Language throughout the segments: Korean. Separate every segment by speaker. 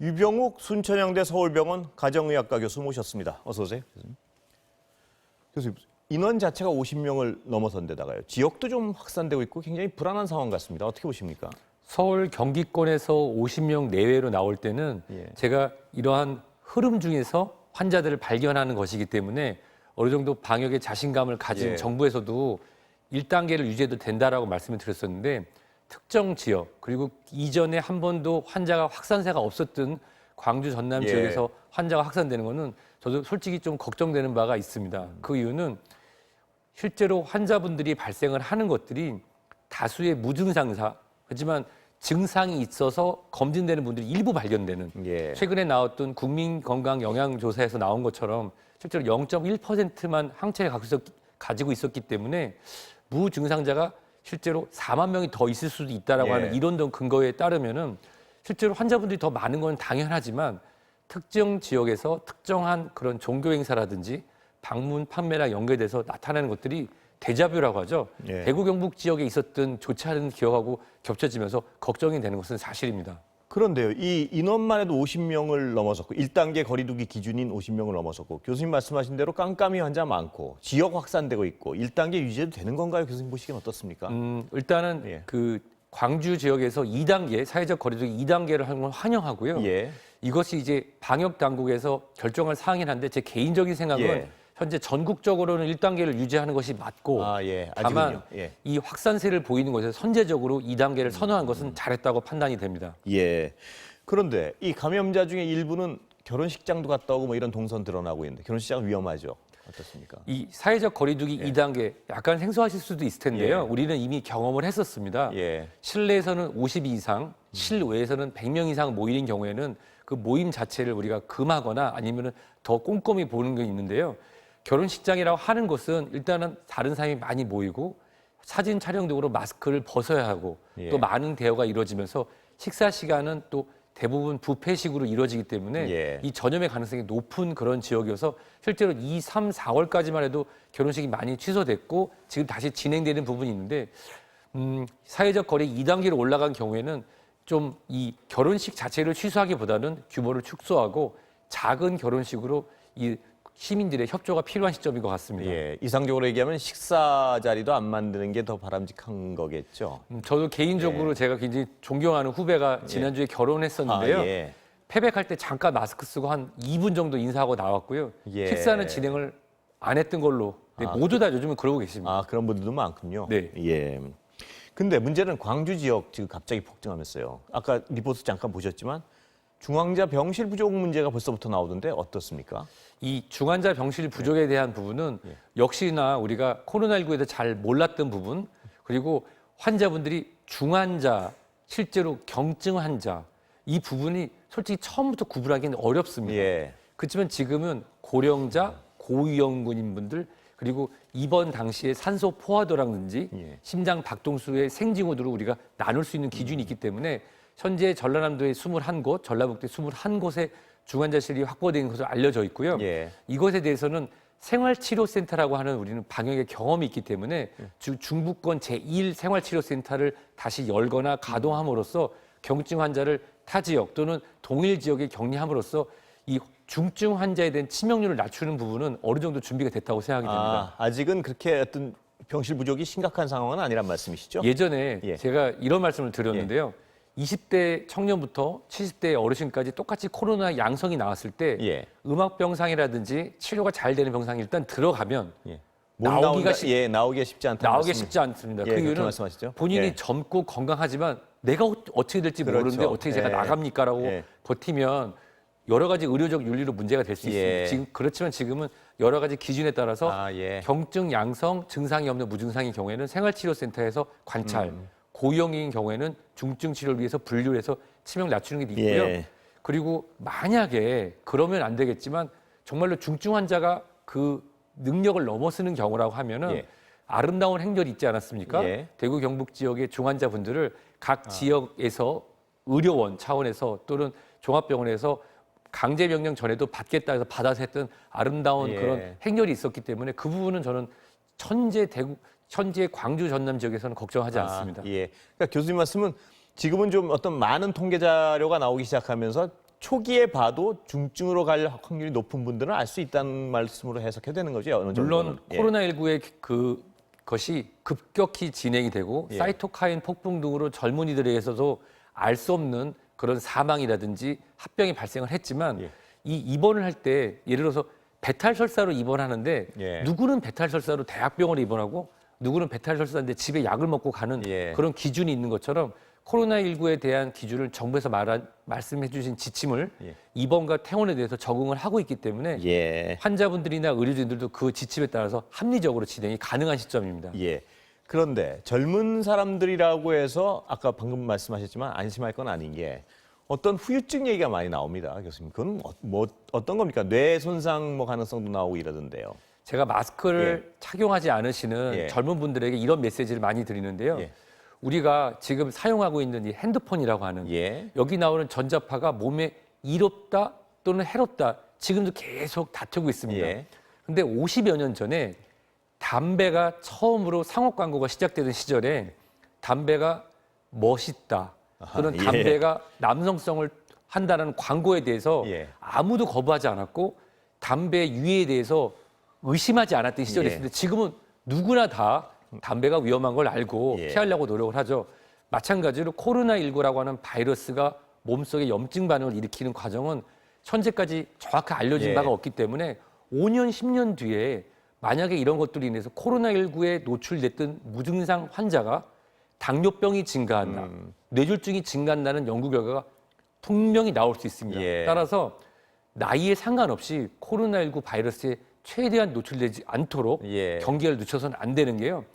Speaker 1: 유병욱 순천향대 서울병원 가정의학과 교수 모셨습니다. 어서 오세요. 교수님, 인원 자체가 50명을 넘어선 데다가요. 지역도 좀 확산되고 있고 굉장히 불안한 상황 같습니다. 어떻게 보십니까?
Speaker 2: 서울 경기권에서 50명 내외로 나올 때는 제가 이러한 흐름 중에서 환자들을 발견하는 것이기 때문에 어느 정도 방역에 자신감을 가진 정부에서도 1단계를 유지해도 된다라고 말씀을 드렸었는데 특정 지역 그리고 이전에 한 번도 환자가 확산세가 없었던 광주 전남 지역에서 환자가 확산되는 거는 저도 솔직히 좀 걱정되는 바가 있습니다. 그 이유는 실제로 환자분들이 발생을 하는 것들이 다수의 무증상사 하지만 증상이 있어서 검진되는 분들이 일부 발견되는 최근에 나왔던 국민건강영양조사에서 나온 것처럼 실제로 0.1%만 항체를 가지고 있었기 때문에 무증상자가 실제로 4만 명이 더 있을 수도 있다라고 하는 이론 등 근거에 따르면은 실제로 환자분들이 더 많은 건 당연하지만 특정 지역에서 특정한 그런 종교 행사라든지 방문 판매랑 연계돼서 나타나는 것들이 데자뷰라고 하죠. 대구 경북 지역에 있었던 좋지 않은 기억하고 겹쳐지면서 걱정이 되는 것은 사실입니다.
Speaker 1: 그런데요, 이 인원만 해도 50명을 넘어섰고 1단계 거리두기 기준인 50명을 넘어섰고 교수님 말씀하신 대로 깜깜이 환자 많고 지역 확산되고 있고 1단계 유지해도 되는 건가요? 교수님 보시기엔 어떻습니까?
Speaker 2: 일단은 그 광주 지역에서 2단계 사회적 거리두기 2단계를 하는 건 환영하고요. 이것이 이제 방역 당국에서 결정할 사항이긴 한데 제 개인적인 생각은 현재 전국적으로는 1단계를 유지하는 것이 맞고 다만 이 확산세를 보이는 곳에서 선제적으로 2단계를 선언한 것은 잘했다고 판단이 됩니다.
Speaker 1: 그런데 이 감염자 중에 일부는 결혼식장도 갔다 오고 뭐 이런 동선 드러나고 있는데 결혼식장은 위험하죠. 어떻습니까?
Speaker 2: 이 사회적 거리두기 2단계 약간 생소하실 수도 있을 텐데요. 우리는 이미 경험을 했었습니다. 실내에서는 50 이상, 실외에서는 100명 이상 모이는 경우에는 그 모임 자체를 우리가 금하거나 아니면 더 꼼꼼히 보는 게 있는데요. 결혼식장이라고 하는 것은 일단은 다른 사람이 많이 모이고 사진 촬영 등으로 마스크를 벗어야 하고 또 많은 대화가 이루어지면서 식사 시간은 또 대부분 뷔페식으로 이루어지기 때문에 이 전염의 가능성이 높은 그런 지역이어서 실제로 2, 3, 4월까지만 해도 결혼식이 많이 취소됐고 지금 다시 진행되는 부분이 있는데 사회적 거리 2단계로 올라간 경우에는 좀 이 결혼식 자체를 취소하기보다는 규모를 축소하고 작은 결혼식으로 이 시민들의 협조가 필요한 시점인 것 같습니다.
Speaker 1: 이상적으로 얘기하면 식사 자리도 안 만드는 게 더 바람직한 거겠죠.
Speaker 2: 저도 개인적으로 제가 굉장히 존경하는 후배가 지난주에 결혼했었는데요. 패백할 때 잠깐 마스크 쓰고 한 2분 정도 인사하고 나왔고요. 식사는 진행을 안 했던 걸로 모두 다 요즘은 그러고 계십니다.
Speaker 1: 그런 분들도 많군요. 근데 문제는 광주 지역 지금 갑자기 폭증하면서요. 아까 리포트 잠깐 보셨지만 중환자 병실 부족 문제가 벌써부터 나오던데 어떻습니까?
Speaker 2: 이 중환자 병실 부족에 대한 부분은 역시나 우리가 코로나19에 대해 잘 몰랐던 부분 그리고 환자분들이 중환자, 실제로 경증 환자 이 부분이 솔직히 처음부터 구분하기는 어렵습니다. 그렇지만 지금은 고령자, 고위험군인 분들 그리고 입원 당시에 산소 포화도라든지 심장 박동수의 생징후들을 우리가 나눌 수 있는 기준이 있기 때문에 현재 전라남도에 21곳, 전라북도에 21곳의 중환자실이 확보된 것으로 알려져 있고요. 이것에 대해서는 생활치료센터라고 하는 우리는 방역의 경험이 있기 때문에 중부권 제1 생활치료센터를 다시 열거나 가동함으로써 경증 환자를 타 지역 또는 동일 지역에 격리함으로써 이 중증 환자에 대한 치명률을 낮추는 부분은 어느 정도 준비가 됐다고 생각이 됩니다.
Speaker 1: 아직은 그렇게 어떤 병실 부족이 심각한 상황은 아니란 말씀이시죠?
Speaker 2: 예전에 제가 이런 말씀을 드렸는데요. 20대 청년부터 70대 어르신까지 똑같이 코로나 양성이 나왔을 때 음압병상이라든지 치료가 잘 되는 병상이 일단 들어가면 나오기가
Speaker 1: 쉽지 않다.
Speaker 2: 나오기 쉽지 않습니다. 그 이유는
Speaker 1: 말씀하시죠?
Speaker 2: 본인이 젊고 건강하지만 내가 어떻게 될지 모르는데 어떻게 제가 나갑니까라고 버티면 여러 가지 의료적 윤리로 문제가 될 수 있습니다. 그렇지만 지금은 여러 가지 기준에 따라서 경증 양성, 증상이 없는 무증상인 경우에는 생활치료센터에서 관찰, 고위험인 경우에는 중증 치료를 위해서 분류를 해서 치명 낮추는 게 있고요. 그리고 만약에 그러면 안 되겠지만 정말로 중증 환자가 그 능력을 넘어서는 경우라고 하면은 아름다운 행렬이 있지 않았습니까? 대구 경북 지역의 중환자분들을 각 지역에서 의료원 차원에서 또는 종합병원에서 강제 명령 전에도 받겠다 해서 받아서 했던 아름다운 그런 행렬이 있었기 때문에 그 부분은 저는 현재 광주 전남 지역에서는 걱정하지 않습니다.
Speaker 1: 그러니까 교수님 말씀은 지금은 좀 어떤 많은 통계 자료가 나오기 시작하면서 초기에 봐도 중증으로 갈 확률이 높은 분들은 알 수 있다는 말씀으로 해석해야 되는 거죠. 어느 정도는.
Speaker 2: 물론 코로나19의 그것이 급격히 진행이 되고
Speaker 1: 예.
Speaker 2: 사이토카인 폭풍 등으로 젊은이들에게서도 알 수 없는 그런 사망이라든지 합병이 발생을 했지만
Speaker 1: 예.
Speaker 2: 이 입원을 할 때 예를 들어서 배탈설사로 입원하는데
Speaker 1: 예.
Speaker 2: 누구는 배탈설사로 대학병원에 입원하고 누구는 배탈설사인데 집에 약을 먹고 가는
Speaker 1: 예.
Speaker 2: 그런 기준이 있는 것처럼 코로나19에 대한 기준을 정부에서 말씀해 주신 지침을
Speaker 1: 예.
Speaker 2: 입원과 퇴원에 대해서 적응을 하고 있기 때문에
Speaker 1: 예.
Speaker 2: 환자분들이나 의료진들도 그 지침에 따라서 합리적으로 진행이 가능한 시점입니다.
Speaker 1: 예. 그런데 젊은 사람들이라고 해서 아까 방금 말씀하셨지만 안심할 건 아닌 게 어떤 후유증 얘기가 많이 나옵니다, 교수님. 그건 어떤 겁니까? 뇌 손상 뭐 가능성도 나오고 이러던데요.
Speaker 2: 제가 마스크를 착용하지 않으시는
Speaker 1: 예.
Speaker 2: 젊은 분들에게 이런 메시지를 많이 드리는데요.
Speaker 1: 예.
Speaker 2: 우리가 지금 사용하고 있는 이 핸드폰이라고 하는
Speaker 1: 예.
Speaker 2: 여기 나오는 전자파가 몸에 이롭다 또는 해롭다 지금도 계속 다투고 있습니다.
Speaker 1: 예.
Speaker 2: 근데 50여 년 전에 담배가 처음으로 상업 광고가 시작되던 시절에 담배가 멋있다 또는
Speaker 1: 예.
Speaker 2: 담배가 남성성을 한다는 광고에 대해서
Speaker 1: 예.
Speaker 2: 아무도 거부하지 않았고 담배의 유해에 대해서 의심하지 않았던 시절이
Speaker 1: 예.
Speaker 2: 있습니다. 지금은 누구나 다 담배가 위험한 걸 알고
Speaker 1: 예.
Speaker 2: 피하려고 노력을 하죠. 마찬가지로 코로나19라고 하는 바이러스가 몸속에 염증 반응을 일으키는 과정은 현재까지 정확히 알려진
Speaker 1: 예.
Speaker 2: 바가 없기 때문에 5년, 10년 뒤에 만약에 이런 것들로 인해서 코로나19에 노출됐던 무증상 환자가 당뇨병이 증가한다, 뇌졸중이 증가한다는 연구 결과가 분명히 나올 수 있습니다.
Speaker 1: 예.
Speaker 2: 따라서 나이에 상관없이 코로나19 바이러스에 최대한 노출되지 않도록
Speaker 1: 예.
Speaker 2: 경계를 늦춰서는 안 되는 게요.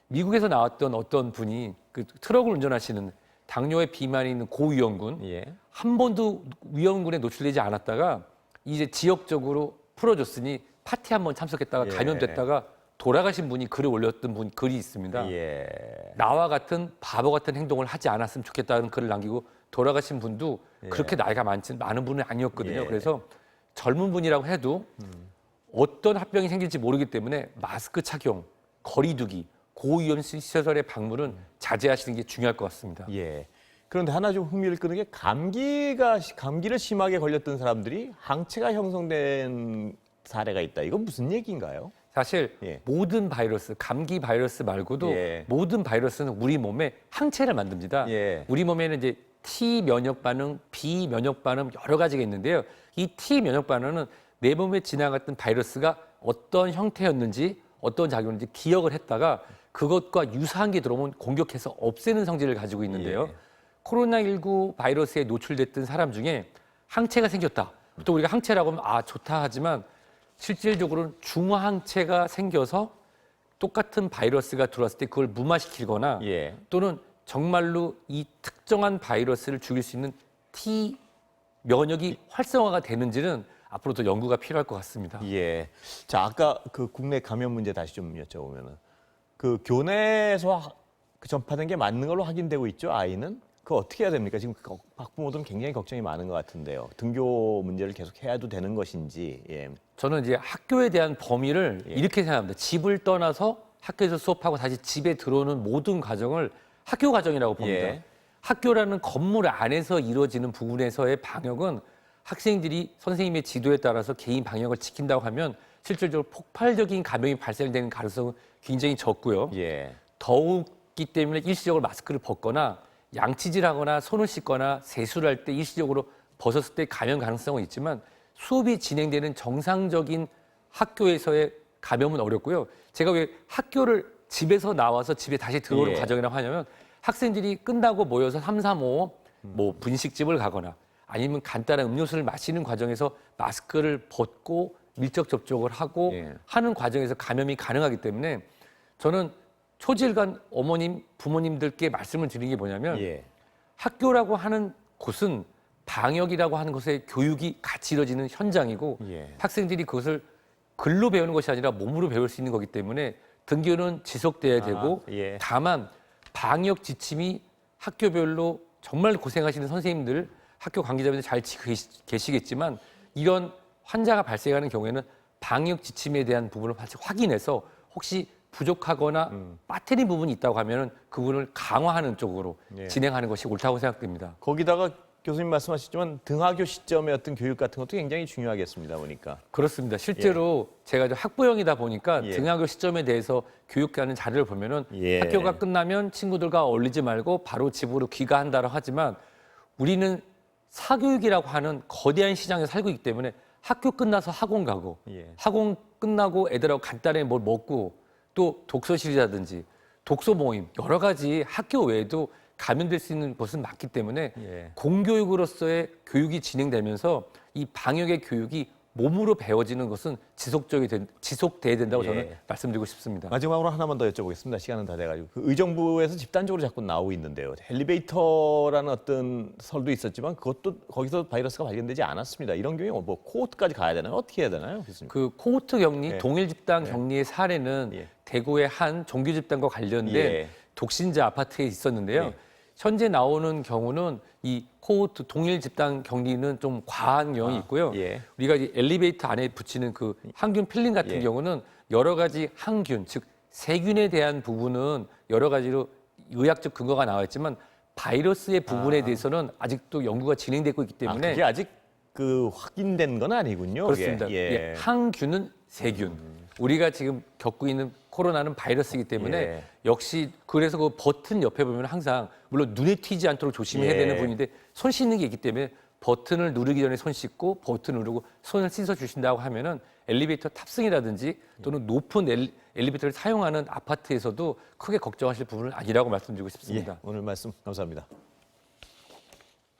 Speaker 2: 미국에서 나왔던 어떤 분이 그 트럭을 운전하시는 당뇨에 비만이 있는 고위험군,
Speaker 1: 예.
Speaker 2: 한 번도 위험군에 노출되지 않았다가 이제 지역적으로 풀어줬으니 파티 한 번 참석했다가
Speaker 1: 예.
Speaker 2: 감염됐다가 돌아가신 분이 글을 올렸던 글이 있습니다.
Speaker 1: 예.
Speaker 2: 나와 같은 바보 같은 행동을 하지 않았으면 좋겠다는 글을 남기고 돌아가신 분도 그렇게 나이가 많은 분은 아니었거든요.
Speaker 1: 예.
Speaker 2: 그래서 젊은 분이라고 해도 어떤 합병이 생길지 모르기 때문에 마스크 착용, 거리두기, 고위험 시설의 방문은 자제하시는 게 중요할 것 같습니다.
Speaker 1: 예. 그런데 하나 좀 흥미를 끄는 게 감기를 심하게 걸렸던 사람들이 항체가 형성된 사례가 있다. 이건 무슨 얘기인가요?
Speaker 2: 사실
Speaker 1: 예.
Speaker 2: 모든 바이러스, 감기 바이러스 말고도
Speaker 1: 예.
Speaker 2: 모든 바이러스는 우리 몸에 항체를 만듭니다.
Speaker 1: 예.
Speaker 2: 우리 몸에는 이제 T 면역 반응, B 면역 반응 여러 가지가 있는데요. 이 T 면역 반응은 내 몸에 지나갔던 바이러스가 어떤 형태였는지 어떤 작용인지 기억을 했다가 그것과 유사한 게 들어오면 공격해서 없애는 성질을 가지고 있는데요.
Speaker 1: 예.
Speaker 2: 코로나19 바이러스에 노출됐던 사람 중에 항체가 생겼다. 보통 우리가 항체라고 하면 아 좋다 하지만 실질적으로는 중화항체가 생겨서 똑같은 바이러스가 들어왔을 때 그걸 무마시키거나
Speaker 1: 예.
Speaker 2: 또는 정말로 이 특정한 바이러스를 죽일 수 있는 T 면역이 활성화가 되는지는 앞으로 더 연구가 필요할 것 같습니다.
Speaker 1: 예. 자, 아까 그 국내 감염 문제 다시 좀 여쭤보면은 그 교내에서 전파된 게 맞는 걸로 확인되고 있죠, 아이는? 그거 어떻게 해야 됩니까? 지금 학부모들은 굉장히 걱정이 많은 것 같은데요. 등교 문제를 계속 해야도 되는 것인지. 예.
Speaker 2: 저는 이제 학교에 대한 범위를
Speaker 1: 예.
Speaker 2: 이렇게 생각합니다. 집을 떠나서 학교에서 수업하고 다시 집에 들어오는 모든 과정을 학교 과정이라고 봅니다.
Speaker 1: 예.
Speaker 2: 학교라는 건물 안에서 이루어지는 부분에서의 방역은 학생들이 선생님의 지도에 따라서 개인 방역을 지킨다고 하면 실질적으로 폭발적인 감염이 발생되는 가능성은 굉장히 적고요.
Speaker 1: 예.
Speaker 2: 더욱기 때문에 일시적으로 마스크를 벗거나 양치질하거나 손을 씻거나 세수를 할 때 일시적으로 벗었을 때 감염 가능성은 있지만 수업이 진행되는 정상적인 학교에서의 감염은 어렵고요. 제가 왜 학교를 집에서 나와서 집에 다시 들어오는
Speaker 1: 예.
Speaker 2: 과정이라고 하냐면 학생들이 끝나고 모여서 3, 3, 5 뭐 분식집을 가거나 아니면 간단한 음료수를 마시는 과정에서 마스크를 벗고 밀접 접촉을 하고
Speaker 1: 예.
Speaker 2: 하는 과정에서 감염이 가능하기 때문에 저는 초질간 어머님, 부모님들께 말씀을 드리는 게 뭐냐면
Speaker 1: 예.
Speaker 2: 학교라고 하는 곳은 방역이라고 하는 것의 교육이 같이 이루어지는 현장이고
Speaker 1: 예.
Speaker 2: 학생들이 그것을 글로 배우는 것이 아니라 몸으로 배울 수 있는 거기 때문에 등교는 지속돼야 되고
Speaker 1: 예.
Speaker 2: 다만 방역 지침이 학교별로 정말 고생하시는 선생님들, 학교 관계자분들 잘 계시겠지만 이런 환자가 발생하는 경우에는 방역 지침에 대한 부분을 같이 확인해서 혹시 부족하거나 빠뜨린 부분이 있다고 하면 그 부분을 강화하는 쪽으로
Speaker 1: 예.
Speaker 2: 진행하는 것이 옳다고 생각됩니다.
Speaker 1: 거기다가 교수님 말씀하셨지만 등하교 시점의 어떤 교육 같은 것도 굉장히 중요하겠습니다. 보니까.
Speaker 2: 그렇습니다. 실제로 제가 좀 학부형이다 보니까
Speaker 1: 예.
Speaker 2: 등하교 시점에 대해서 교육하는 자료를 보면은
Speaker 1: 예.
Speaker 2: 학교가 끝나면 친구들과 어울리지 말고 바로 집으로 귀가한다고 하지만 우리는 사교육이라고 하는 거대한 시장에 살고 있기 때문에 학교 끝나서 학원 가고
Speaker 1: 예.
Speaker 2: 학원 끝나고 애들하고 간단하게 뭘 먹고 또 독서실이라든지 독서 모임 여러 가지 학교 외에도 감염될 수 있는 것은 많기 때문에
Speaker 1: 예.
Speaker 2: 공교육으로서의 교육이 진행되면서 이 방역의 교육이 몸으로 배워지는 것은 지속돼야 된다고
Speaker 1: 예.
Speaker 2: 저는 말씀드리고 싶습니다.
Speaker 1: 마지막으로 하나만 더 여쭤보겠습니다. 시간은 다 돼가지고 그 의정부에서 집단적으로 자꾸 나오고 있는데요. 엘리베이터라는 어떤 설도 있었지만 그것도 거기서 바이러스가 발견되지 않았습니다. 이런 경우에 뭐 코호트까지 가야 되나요? 어떻게 해야 되나요, 교수님?
Speaker 2: 그 코호트 격리,
Speaker 1: 예.
Speaker 2: 동일 집단 격리의 사례는
Speaker 1: 예.
Speaker 2: 대구의 한 종교 집단과 관련된
Speaker 1: 예.
Speaker 2: 독신자 아파트에 있었는데요.
Speaker 1: 예.
Speaker 2: 현재 나오는 경우는 이 코호트 동일 집단 격리는 좀 과한 경향이 있고요.
Speaker 1: 예.
Speaker 2: 우리가 이 엘리베이터 안에 붙이는 그 항균 필름 같은
Speaker 1: 예.
Speaker 2: 경우는 여러 가지 항균, 즉 세균에 대한 부분은 여러 가지로 의학적 근거가 나와 있지만 바이러스의 부분에 대해서는 아직도 연구가 진행되고 있기 때문에
Speaker 1: 그게 아직 그 확인된 건 아니군요.
Speaker 2: 그렇습니다.
Speaker 1: 그게.
Speaker 2: 예, 항균은 세균. 우리가 지금 겪고 있는 코로나는 바이러스이기 때문에
Speaker 1: 예.
Speaker 2: 역시 그래서 그 버튼 옆에 보면 항상 물론 눈에 튀지 않도록 조심해야
Speaker 1: 예.
Speaker 2: 되는 부분인데 손 씻는 게 있기 때문에 버튼을 누르기 전에 손 씻고 버튼 누르고 손을 씻어 주신다고 하면은 엘리베이터 탑승이라든지 또는 높은 엘리베이터를 사용하는 아파트에서도 크게 걱정하실 부분은 아니라고 말씀드리고 싶습니다.
Speaker 1: 예. 오늘 말씀 감사합니다.